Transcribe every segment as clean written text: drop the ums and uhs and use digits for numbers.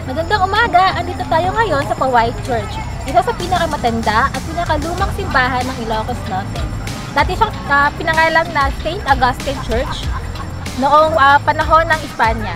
Magandang umaga! Andito tayo ngayon sa Paway Church. Isa sa pinakamatanda at pinakalumang simbahan ng Ilocos Norte. Dati siyang pinangalan na St. Augustine Church noong panahon ng Espanya.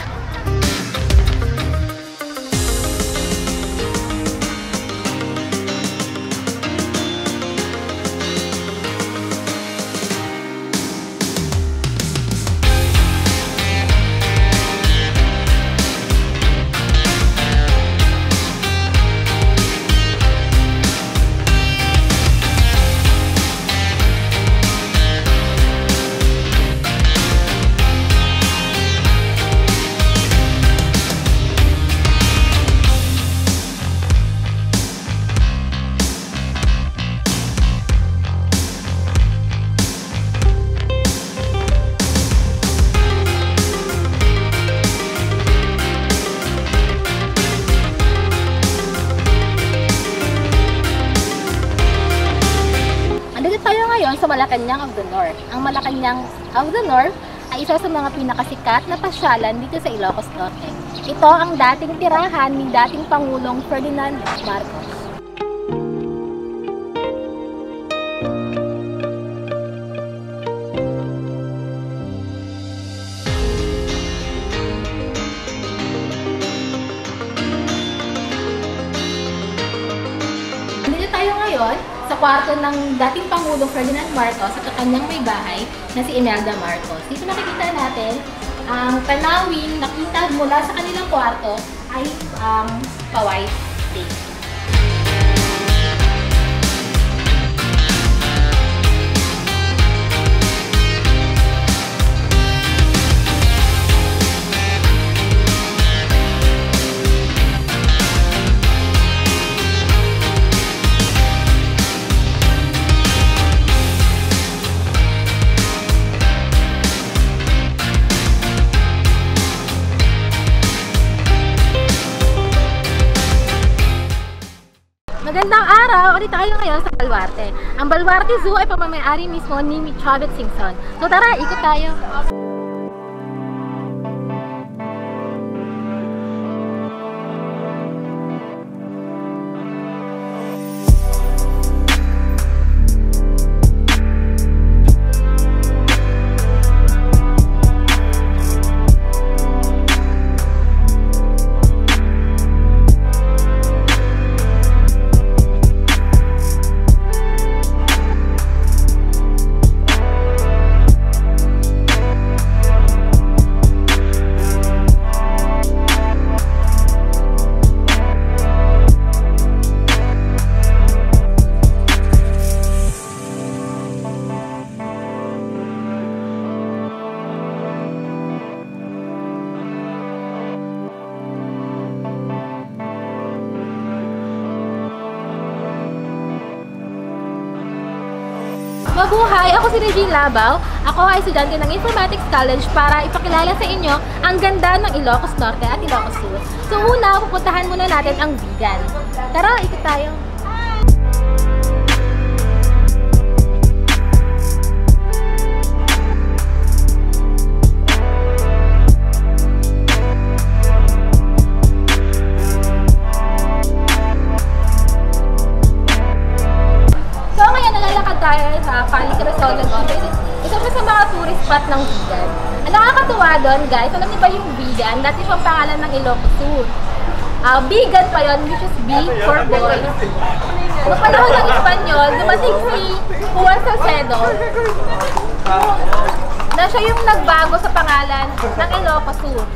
Sa Malacanang of the North. Ang Malacanang of the North ay isa sa mga pinakasikat na pasyalan dito sa Ilocos Norte. Ito ang dating tirahan ni dating Pangulong Ferdinand Marcos. Dito tayo ngayon sa kwarto ng dating Pangulong Ferdinand Marcos at kanyang may bahay na si Imelda Marcos. Dito nakikita natin ang tanawin nakita mula sa kanilang kwarto ay Paway Lake. Magandang araw! Ulit tayo ngayon sa Baluarte. Ang Baluarte Zoo ay pamamay-ari mismo ni Chavez Singson. So tara, ikot tayo! Mabuhay! Ako si Regine Labaw. Ako ay estudyante ng Informatics College para ipakilala sa inyo ang ganda ng Ilocos Norte at Ilocos Sur. So una, pupuntahan muna natin ang Vigan. Tara, ikot tayo! Tayo sa Calicarazon Beach. Isa sa mga tourist spot ng Vigan. Ang nakakatuwa doon, guys, alam niyo ba yung Vigan? Dati siyang pangalan ng Ilocos Sur. Vigan pa yun, which is B for boy. Noong panahon ng Espanyol, dumating si Juan Salcedo na siya yung nagbago sa pangalan ng Ilocos Sur.